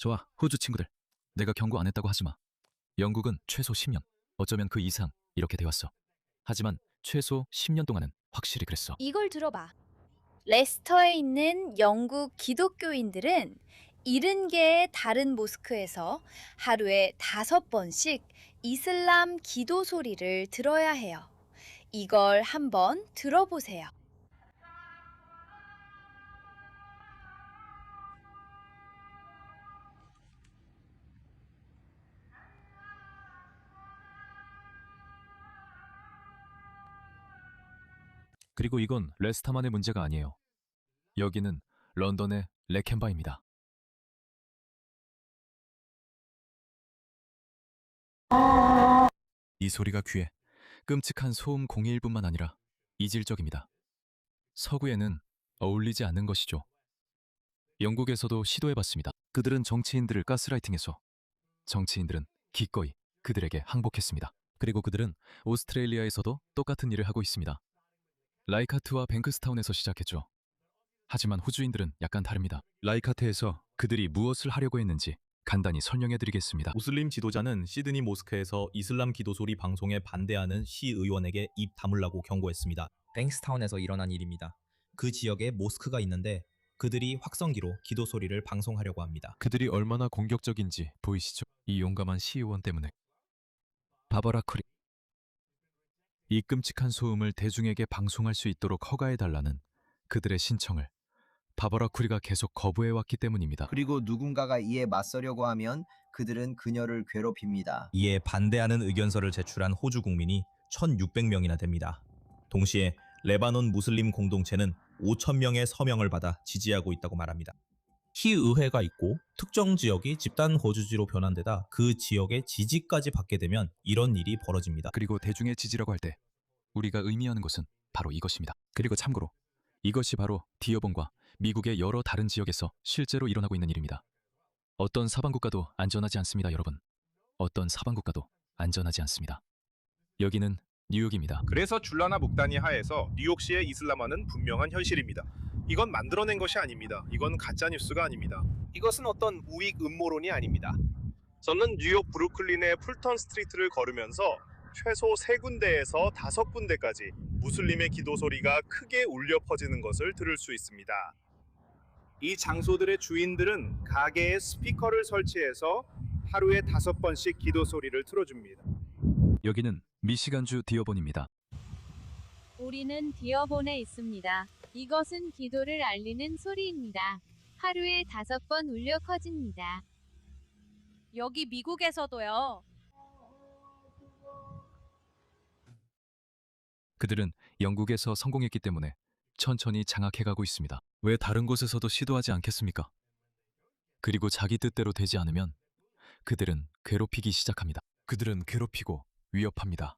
좋아, 호주 친구들. 내가 경고 안 했다고 하지 마. 영국은 최소 10년, 어쩌면 그 이상 이렇게 되었어. 하지만 최소 10년 동안은 확실히 그랬어. 이걸 들어봐. 레스터에 있는 영국 기독교인들은 70개의 다른 모스크에서 하루에 5번씩 이슬람 기도 소리를 들어야 해요. 이걸 한번 들어보세요. 그리고 이건 레스타만의 문제가 아니에요. 여기는 런던의 레켄바입니다. 이 소리가 귀에 끔찍한 소음 공해일 뿐만 아니라 이질적입니다. 서구에는 어울리지 않는 것이죠. 영국에서도 시도해봤습니다. 그들은 정치인들을 가스라이팅해서 정치인들은 기꺼이 그들에게 항복했습니다. 그리고 그들은 오스트레일리아에서도 똑같은 일을 하고 있습니다. 라이카트와 뱅크스타운에서 시작했죠. 하지만 호주인들은 약간 다릅니다. 라이카트에서 그들이 무엇을 하려고 했는지 간단히 설명해드리겠습니다. 무슬림 지도자는 시드니 모스크에서 이슬람 기도 소리 방송에 반대하는 시의원에게 입 다물라고 경고했습니다. 뱅스타운에서 일어난 일입니다. 그 지역에 모스크가 있는데 그들이 확성기로 기도 소리를 방송하려고 합니다. 그들이 얼마나 공격적인지 보이시죠? 이 용감한 시의원 때문에. 바버라 커리. 이 끔찍한 소음을 대중에게 방송할 수 있도록 허가해달라는 그들의 신청을 바버라 쿠리가 계속 거부해왔기 때문입니다. 그리고 누군가가 이에 맞서려고 하면 그들은 그녀를 괴롭힙니다. 이에 반대하는 의견서를 제출한 호주 국민이 1,600명이나 됩니다. 동시에 레바논 무슬림 공동체는 5,000명의 서명을 받아 지지하고 있다고 말합니다. 시의회가 있고 특정 지역이 집단 거주지로 변환되다 그 지역의 지지까지 받게 되면 이런 일이 벌어집니다. 그리고 대중의 지지라고 할 때 우리가 의미하는 것은 바로 이것입니다. 그리고 참고로 이것이 바로 디어본과 미국의 여러 다른 지역에서 실제로 일어나고 있는 일입니다. 어떤 사방국가도 안전하지 않습니다, 여러분. 어떤 사방국가도 안전하지 않습니다. 여기는 뉴욕입니다. 그래서 줄라나 묵다니 하에서 뉴욕시의 이슬람화는 분명한 현실입니다. 이건 만들어낸 것이 아닙니다. 이건 가짜뉴스가 아닙니다. 이것은 어떤 우익 음모론이 아닙니다. 저는 뉴욕 브루클린의 풀턴 스트리트를 걸으면서 최소 3군데에서 5군데까지 무슬림의 기도 소리가 크게 울려 퍼지는 것을 들을 수 있습니다. 이 장소들의 주인들은 가게에 스피커를 설치해서 하루에 5번씩 기도 소리를 틀어줍니다. 여기는 미시간주 디어본입니다. 우리는 디어본에 있습니다. 이것은 기도를 알리는 소리입니다. 하루에 5번 울려 커집니다. 여기 미국에서도요. 그들은 영국에서 성공했기 때문에 천천히 장악해가고 있습니다. 왜 다른 곳에서도 시도하지 않겠습니까? 그리고 자기 뜻대로 되지 않으면 그들은 괴롭히기 시작합니다. 그들은 괴롭히고 위협합니다.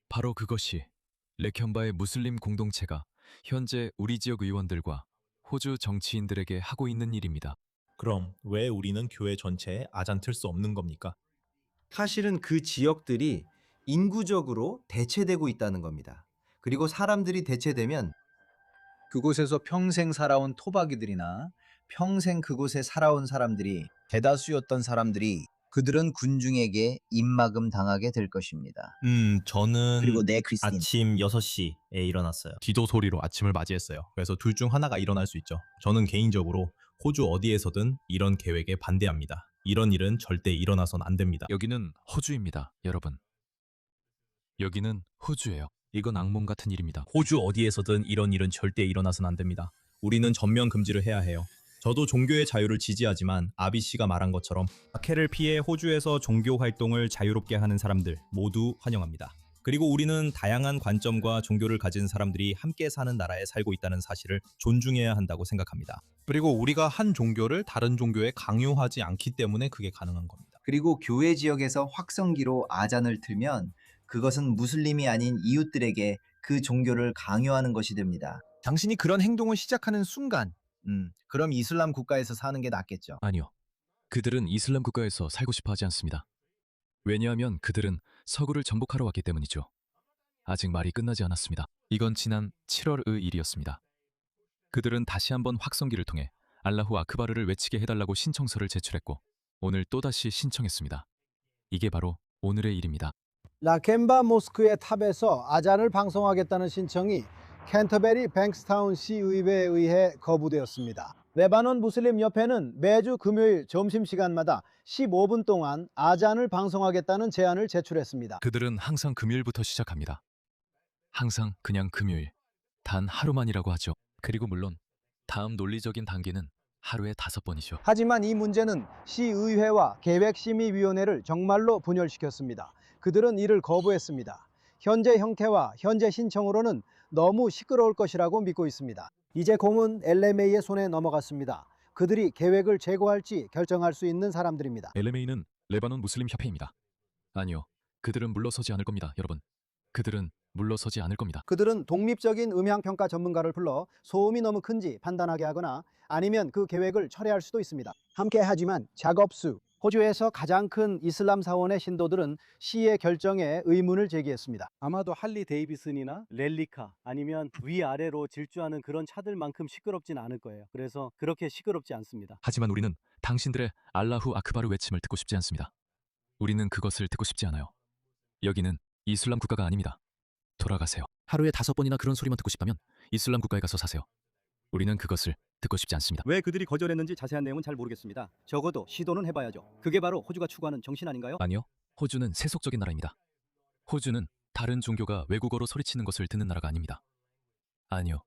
바로 그것이 레켄바의 무슬림 공동체가 현재 우리 지역 의원들과 호주 정치인들에게 하고 있는 일입니다. 그럼 왜 우리는 교회 전체에 아잔 틀 수 없는 겁니까? 사실은 그 지역들이 인구적으로 대체되고 있다는 겁니다. 그리고 사람들이 대체되면 그곳에서 평생 살아온 토박이들이나 평생 그곳에 살아온 사람들이 대다수였던 사람들이 그들은 군중에게 입막음 당하게 될 것입니다. 저는 그리고 내 크리스틴. 아침 6시에 일어났어요. 기도 소리로 아침을 맞이했어요. 그래서 둘 중 하나가 일어날 수 있죠. 저는 개인적으로 호주 어디에서든 이런 계획에 반대합니다. 이런 일은 절대 일어나선 안 됩니다. 여기는 호주입니다, 여러분. 여기는 호주예요. 이건 악몽 같은 일입니다. 호주 어디에서든 이런 일은 절대 일어나선 안 됩니다. 우리는 전면 금지를 해야 해요. 저도 종교의 자유를 지지하지만 아비 씨가 말한 것처럼 박해를 피해 호주에서 종교 활동을 자유롭게 하는 사람들 모두 환영합니다. 그리고 우리는 다양한 관점과 종교를 가진 사람들이 함께 사는 나라에 살고 있다는 사실을 존중해야 한다고 생각합니다. 그리고 우리가 한 종교를 다른 종교에 강요하지 않기 때문에 그게 가능한 겁니다. 그리고 교회 지역에서 확성기로 아잔을 틀면 그것은 무슬림이 아닌 이웃들에게 그 종교를 강요하는 것이 됩니다. 당신이 그런 행동을 시작하는 순간 그럼 이슬람 국가에서 사는 게 낫겠죠. 아니요. 그들은 이슬람 국가에서 살고 싶어 하지 않습니다. 왜냐하면 그들은 서구를 정복하러 왔기 때문이죠. 아직 말이 끝나지 않았습니다. 이건 지난 7월의 일이었습니다. 그들은 다시 한번 확성기를 통해 알라후 아크바르를 외치게 해달라고 신청서를 제출했고 오늘 또다시 신청했습니다. 이게 바로 오늘의 일입니다. 라켐바 모스크의 탑에서 아잔을 방송하겠다는 신청이 캔터베리 뱅크스타운 시의회에 의해 거부되었습니다. 레바논 무슬림 협회는 매주 금요일 점심시간마다 15분 동안 아잔을 방송하겠다는 제안을 제출했습니다. 그들은 항상 금요일부터 시작합니다. 항상 그냥 금요일, 단 하루만이라고 하죠. 그리고 물론 다음 논리적인 단계는 하루에 5번이죠. 하지만 이 문제는 시의회와 계획심의위원회를 정말로 분열시켰습니다. 그들은 이를 거부했습니다. 현재 형태와 현재 신청으로는 너무 시끄러울 것이라고 믿고 있습니다. 이제 공은 LMA의 손에 넘어갔습니다. 그들이 계획을 재고할지 결정할 수 있는 사람들입니다. LMA는 레바논 무슬림 협회입니다. 아니요, 그들은 물러서지 않을 겁니다, 여러분. 그들은 물러서지 않을 겁니다. 그들은 독립적인 음향평가 전문가를 불러 소음이 너무 큰지 판단하게 하거나 아니면 그 계획을 철회할 수도 있습니다. 함께하지만 작업수, 호주에서 가장 큰 이슬람 사원의 신도들은 시의 결정에 의문을 제기했습니다. 아마도 할리 데이비슨이나 렐리카 아니면 위아래로 질주하는 그런 차들만큼 시끄럽진 않을 거예요. 그래서 그렇게 시끄럽지 않습니다. 하지만 우리는 당신들의 알라후 아크바르 외침을 듣고 싶지 않습니다. 우리는 그것을 듣고 싶지 않아요. 여기는 이슬람 국가가 아닙니다. 돌아가세요. 하루에 5번이나 그런 소리만 듣고 싶다면 이슬람 국가에 가서 사세요. 우리는 그것을 듣고 싶지 않습니다. 왜 그들이 거절했는지 자세한 내용은 잘 모르겠습니다. 적어도 시도는 해봐야죠. 그게 바로 호주가 추구하는 정신 아닌가요? 아니요, 호주는 세속적인 나라입니다. 호주는 다른 종교가 외국어로 소리치는 것을 듣는 나라가 아닙니다. 아니요,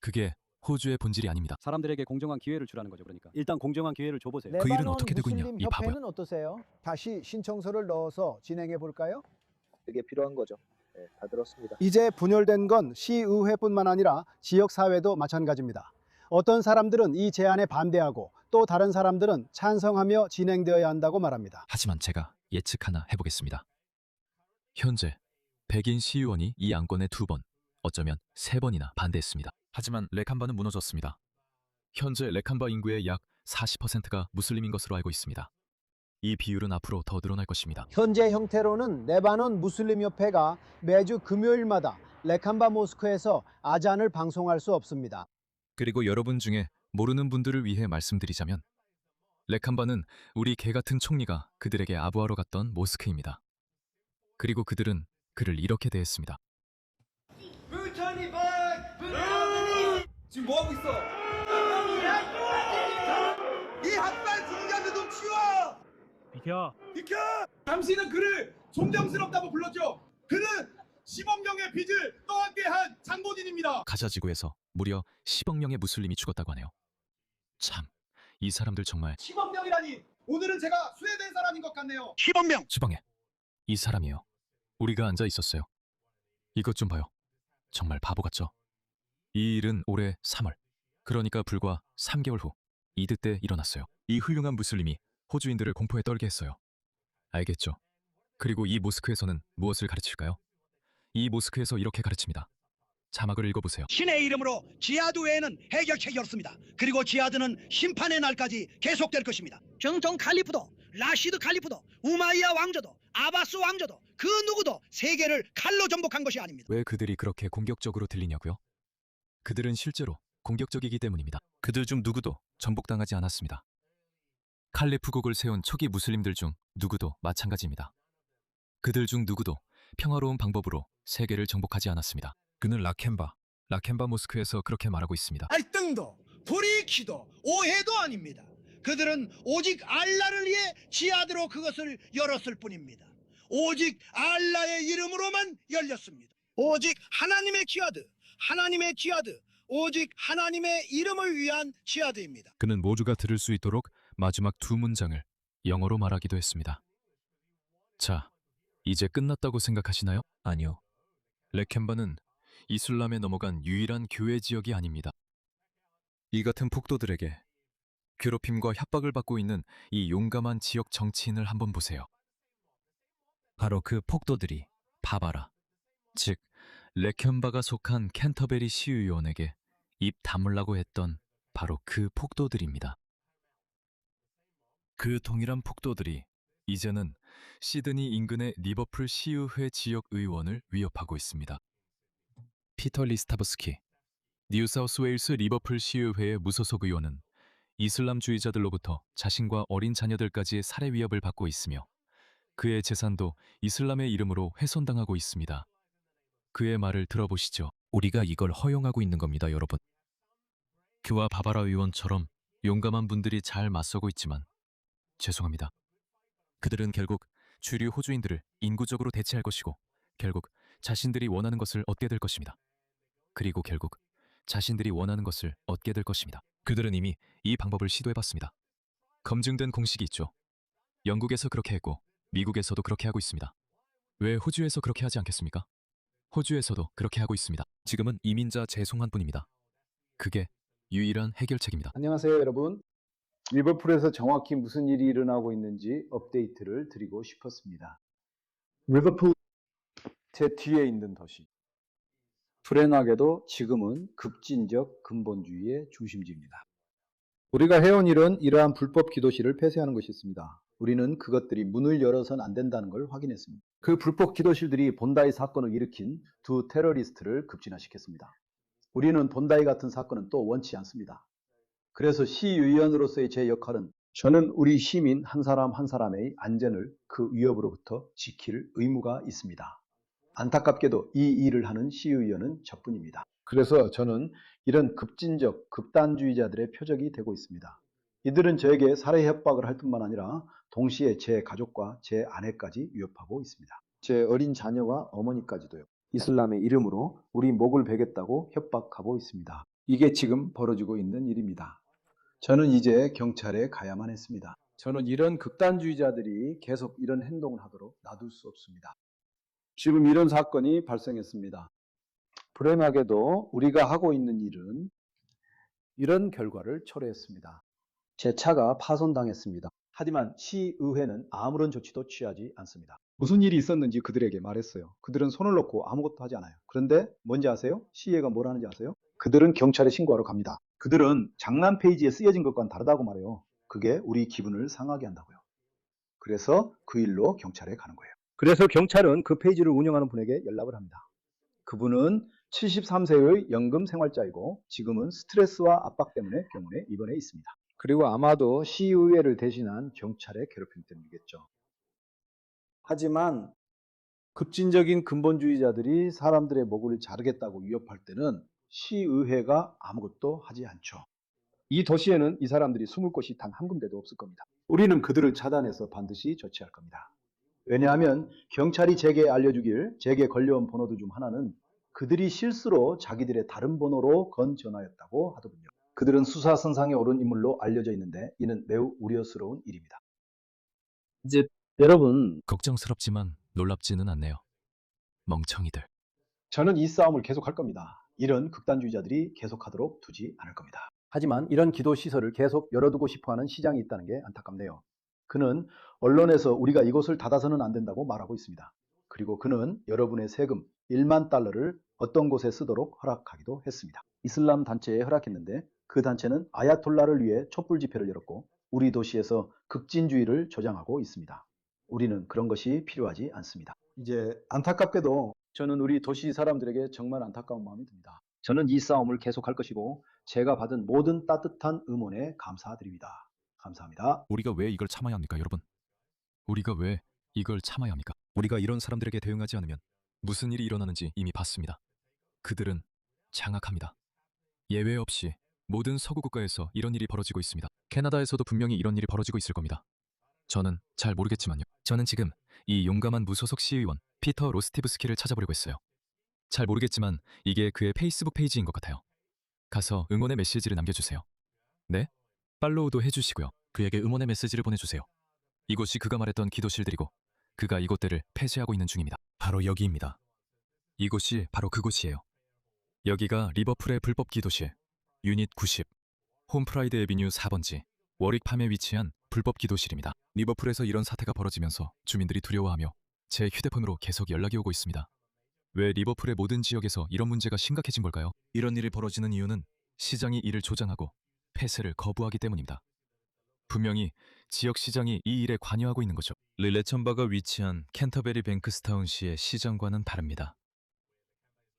그게 호주의 본질이 아닙니다. 사람들에게 공정한 기회를 주라는 거죠. 그러니까 일단 공정한 기회를 줘보세요. 그 일은 어떻게 되고 있냐, 이 바보야. 협회는 어떠세요? 다시 신청서를 넣어서 진행해 볼까요? 그게 필요한 거죠. 네, 다 들었습니다. 이제 분열된 건 시의회뿐만 아니라 지역 사회도 마찬가지입니다. 어떤 사람들은 이 제안에 반대하고 또 다른 사람들은 찬성하며 진행되어야 한다고 말합니다. 하지만 제가 예측 하나 해보겠습니다. 현재 백인 시의원이 이 안건에 2번, 어쩌면 3번이나 반대했습니다. 하지만 레캄바는 무너졌습니다. 현재 레캄바 인구의 약 40%가 무슬림인 것으로 알고 있습니다. 이 비율은 앞으로 더 늘어날 것입니다. 현재 형태로는 레바논 무슬림 협회가 매주 금요일마다 레캄바 모스크에서 아잔을 방송할 수 없습니다. 그리고 여러분 중에 모르는 분들을 위해 말씀드리자면 레캄바는 우리 개 같은 총리가 그들에게 아부하러 갔던 모스크입니다. 그리고 그들은 그를 이렇게 대했습니다. 지금 뭐 하고 있어? 이 학살 중장들 좀 치워! 비켜! 당신은 그를 존경스럽다고 불렀죠. 그는 10억 명의 빚을 떠안게 한 장본인입니다. 가자 지구에서 무려 10억 명의 무슬림이 죽었다고 하네요. 참, 이 사람들 정말 10억 명이라니 오늘은 제가 스웨덴 사람인 것 같네요. 주방에 이 사람이에요. 우리가 앉아 있었어요. 이것 좀 봐요. 정말 바보 같죠? 이 일은 올해 3월, 그러니까 불과 3개월 후 이드 때 일어났어요. 이 훌륭한 무슬림이 호주인들을 공포에 떨게 했어요. 알겠죠? 그리고 이 모스크에서는 무엇을 가르칠까요? 이 모스크에서 이렇게 가르칩니다. 자막을 읽어보세요. 신의 이름으로 지하드 외에는 해결책이 없습니다. 그리고 지하드는 심판의 날까지 계속될 것입니다. 정통 칼리프도, 라시드 칼리프도, 우마이야 왕조도, 아바스 왕조도 그 누구도 세계를 칼로 정복한 것이 아닙니다. 왜 그들이 그렇게 공격적으로 들리냐고요? 그들은 실제로 공격적이기 때문입니다. 그들 중 누구도 정복당하지 않았습니다. 칼리프국을 세운 초기 무슬림들 중 누구도 마찬가지입니다. 그들 중 누구도 평화로운 방법으로 세계를 정복하지 않았습니다. 그는 라켐바 모스크에서 그렇게 말하고 있습니다. 갈등도, 불이익도, 오해도 아닙니다. 그들은 오직 알라를 위해 지하드로 그것을 열었을 뿐입니다. 오직 알라의 이름으로만 열렸습니다. 오직 하나님의 지하드, 오직 하나님의 이름을 위한 지하드입니다. 그는 모두가 들을 수 있도록 마지막 2문장을 영어로 말하기도 했습니다. 자, 이제 끝났다고 생각하시나요? 아니요. 레켐바는 이슬람에 넘어간 유일한 교회 지역이 아닙니다. 이 같은 폭도들에게 괴롭힘과 협박을 받고 있는 이 용감한 지역 정치인을 한번 보세요. 바로 그 폭도들이 바바라, 즉 레켐바가 속한 캔터베리 시의원에게 입 다물라고 했던 바로 그 폭도들입니다. 그 동일한 폭도들이 이제는 시드니 인근의 리버풀 시의회 지역 의원을 위협하고 있습니다. 피터 리스타브스키, 뉴사우스웨일스 리버풀 시의회의 무소속 의원은 이슬람주의자들로부터 자신과 어린 자녀들까지 살해 위협을 받고 있으며 그의 재산도 이슬람의 이름으로 훼손당하고 있습니다. 그의 말을 들어보시죠. 우리가 이걸 허용하고 있는 겁니다, 여러분. 그와 바바라 의원처럼 용감한 분들이 잘 맞서고 있지만 죄송합니다. 그들은 결국 주류 호주인들을 인구적으로 대체할 것이고 결국 자신들이 원하는 것을 얻게 될 것입니다. 그리고 결국 자신들이 원하는 것을 얻게 될 것입니다. 그들은 이미 이 방법을 시도해봤습니다. 검증된 공식이 있죠. 영국에서 그렇게 했고 미국에서도 그렇게 하고 있습니다. 왜 호주에서 그렇게 하지 않겠습니까? 호주에서도 그렇게 하고 있습니다. 지금은 이민자 재송환 뿐입니다. 그게 유일한 해결책입니다. 안녕하세요, 여러분. 리버풀에서 정확히 무슨 일이 일어나고 있는지 업데이트를 드리고 싶었습니다. 리버풀 제 뒤에 있는 도시. 불행하게도 지금은 급진적 근본주의의 중심지입니다. 우리가 해온 일은 이러한 불법 기도실을 폐쇄하는 것이었습니다. 우리는 그것들이 문을 열어선 안 된다는 걸 확인했습니다. 그 불법 기도실들이 본다이 사건을 일으킨 두 테러리스트를 급진화시켰습니다. 우리는 본다이 같은 사건은 또 원치 않습니다. 그래서 시의원으로서의 제 역할은 저는 우리 시민 한 사람 한 사람의 안전을 그 위협으로부터 지킬 의무가 있습니다. 안타깝게도 이 일을 하는 시의원은 저뿐입니다. 그래서 저는 이런 급진적 극단주의자들의 표적이 되고 있습니다. 이들은 저에게 살해 협박을 할 뿐만 아니라 동시에 제 가족과 제 아내까지 위협하고 있습니다. 제 어린 자녀와 어머니까지도요. 이슬람의 이름으로 우리 목을 베겠다고 협박하고 있습니다. 이게 지금 벌어지고 있는 일입니다. 저는 이제 경찰에 가야만 했습니다. 저는 이런 극단주의자들이 계속 이런 행동을 하도록 놔둘 수 없습니다. 지금 이런 사건이 발생했습니다. 불행하게도 우리가 하고 있는 일은 이런 결과를 초래했습니다. 제 차가 파손당했습니다. 하지만 시의회는 아무런 조치도 취하지 않습니다. 무슨 일이 있었는지 그들에게 말했어요. 그들은 손을 놓고 아무것도 하지 않아요. 그런데 뭔지 아세요? 시의회가 뭘 하는지 아세요? 그들은 경찰에 신고하러 갑니다. 그들은 장난 페이지에 쓰여진 것과는 다르다고 말해요. 그게 우리 기분을 상하게 한다고요. 그래서 그 일로 경찰에 가는 거예요. 그래서 경찰은 그 페이지를 운영하는 분에게 연락을 합니다. 그분은 73세의 연금 생활자이고 지금은 스트레스와 압박 때문에 병원에 입원해 있습니다. 그리고 아마도 시의회를 대신한 경찰의 괴롭힘 때문이겠죠. 하지만 급진적인 근본주의자들이 사람들의 목을 자르겠다고 위협할 때는 시의회가 아무것도 하지 않죠. 이 도시에는 이 사람들이 숨을 곳이 단 한 군데도 없을 겁니다. 우리는 그들을 차단해서 반드시 조치할 겁니다. 왜냐하면 경찰이 제게 알려주길 제게 걸려온 번호들 중 하나는 그들이 실수로 자기들의 다른 번호로 건 전화였다고 하더군요. 그들은 수사선상에 오른 인물로 알려져 있는데 이는 매우 우려스러운 일입니다. 이제 여러분, 걱정스럽지만 놀랍지는 않네요. 멍청이들. 저는 이 싸움을 계속할 겁니다. 이런 극단주의자들이 계속하도록 두지 않을 겁니다. 하지만 이런 기도 시설을 계속 열어두고 싶어하는 시장이 있다는 게 안타깝네요. 그는 언론에서 우리가 이곳을 닫아서는 안 된다고 말하고 있습니다. 그리고 그는 여러분의 세금 1만 달러를 어떤 곳에 쓰도록 허락하기도 했습니다. 이슬람 단체에 허락했는데 그 단체는 아야톨라를 위해 촛불 집회를 열었고 우리 도시에서 급진주의를 조장하고 있습니다. 우리는 그런 것이 필요하지 않습니다. 이제 안타깝게도 저는 우리 도시 사람들에게 정말 안타까운 마음이 듭니다. 저는 이 싸움을 계속할 것이고 제가 받은 모든 따뜻한 응원에 감사드립니다. 감사합니다. 우리가 왜 이걸 참아야 합니까, 여러분? 우리가 왜 이걸 참아야 합니까? 우리가 이런 사람들에게 대응하지 않으면 무슨 일이 일어나는지 이미 봤습니다. 그들은 장악합니다. 예외 없이 모든 서구 국가에서 이런 일이 벌어지고 있습니다. 캐나다에서도 분명히 이런 일이 벌어지고 있을 겁니다. 저는 잘 모르겠지만요. 저는 지금 이 용감한 무소속 시의원 피터 로스티브스키를 찾아보려고 했어요. 잘 모르겠지만 이게 그의 페이스북 페이지인 것 같아요. 가서 응원의 메시지를 남겨주세요. 네? 팔로우도 해주시고요. 그에게 응원의 메시지를 보내주세요. 이곳이 그가 말했던 기도실들이고 그가 이곳들을 폐쇄하고 있는 중입니다. 바로 여기입니다. 이곳이 바로 그곳이에요. 여기가 리버풀의 불법 기도실 유닛 90 홈프라이드 에비뉴 4번지 워릭팜에 위치한 불법 기도실입니다. 리버풀에서 이런 사태가 벌어지면서 주민들이 두려워하며 제 휴대폰으로 계속 연락이 오고 있습니다. 왜 리버풀의 모든 지역에서 이런 문제가 심각해진 걸까요? 이런 일이 벌어지는 이유는 시장이 이를 조장하고 폐쇄를 거부하기 때문입니다. 분명히 지역 시장이 이 일에 관여하고 있는 거죠. 릴레천바가 위치한 캔터베리 뱅크스타운시의 시장과는 다릅니다.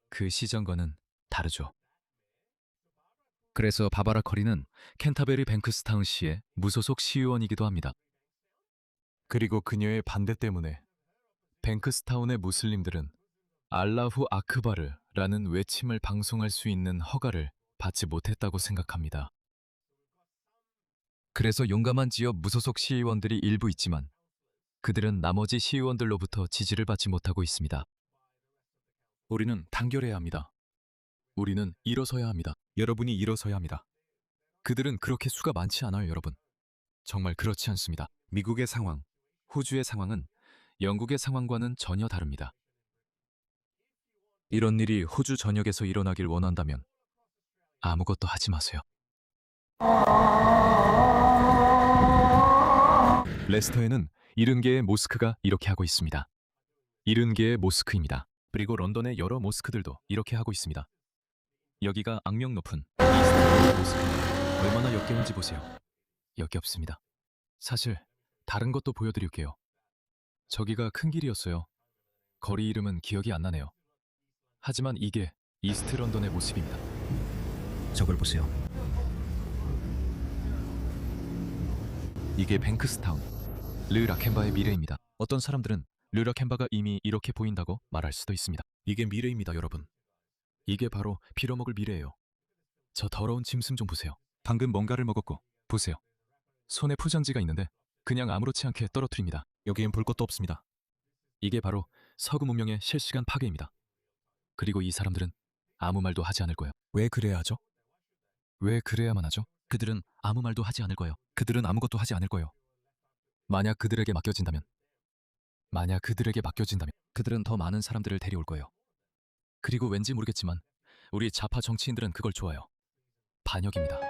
그 시장과는 다르죠. 그래서 바바라 커리는 캔터베리 뱅크스타운시의 무소속 시의원이기도 합니다. 그리고 그녀의 반대 때문에 뱅크스타운의 무슬림들은 알라후 아크바르라는 외침을 방송할 수 있는 허가를 받지 못했다고 생각합니다. 그래서 용감한 지역 무소속 시의원들이 일부 있지만 그들은 나머지 시의원들로부터 지지를 받지 못하고 있습니다. 우리는 단결해야 합니다. 우리는 일어서야 합니다. 여러분이 일어서야 합니다. 그들은 그렇게 수가 많지 않아요, 여러분. 정말 그렇지 않습니다. 미국의 상황, 호주의 상황은 영국의 상황과는 전혀 다릅니다. 이런 일이 호주 전역에서 일어나길 원한다면 아무것도 하지 마세요. 레스터에는 70개의 모스크가 이렇게 하고 있습니다. 70개의 모스크입니다. 그리고 런던의 여러 모스크들도 이렇게 하고 있습니다. 여기가 악명 높은 이스트 모스크입니다. 얼마나 역겨운지 보세요. 역겹습니다. 사실 다른 것도 보여드릴게요. 저기가 큰 길이었어요. 거리 이름은 기억이 안 나네요. 하지만 이게 이스트 런던의 모습입니다. 저걸 보세요. 이게 뱅크스타운, 르라켄바의 미래입니다. 어떤 사람들은 르라켄바가 이미 이렇게 보인다고 말할 수도 있습니다. 이게 미래입니다, 여러분. 이게 바로 빌어먹을 미래예요. 저 더러운 짐승 좀 보세요. 방금 뭔가를 먹었고, 보세요. 손에 포장지가 있는데 그냥 아무렇지 않게 떨어뜨립니다. 여기엔 볼 것도 없습니다. 이게 바로 서구 문명의 실시간 파괴입니다. 그리고 이 사람들은 아무 말도 하지 않을 거예요. 왜 그래야 하죠? 왜 그래야만 하죠? 그들은 아무 말도 하지 않을 거예요. 그들은 아무것도 하지 않을 거예요. 만약 그들에게 맡겨진다면 그들은 더 많은 사람들을 데려올 거예요. 그리고 왠지 모르겠지만 우리 좌파 정치인들은 그걸 좋아해요. 반역입니다.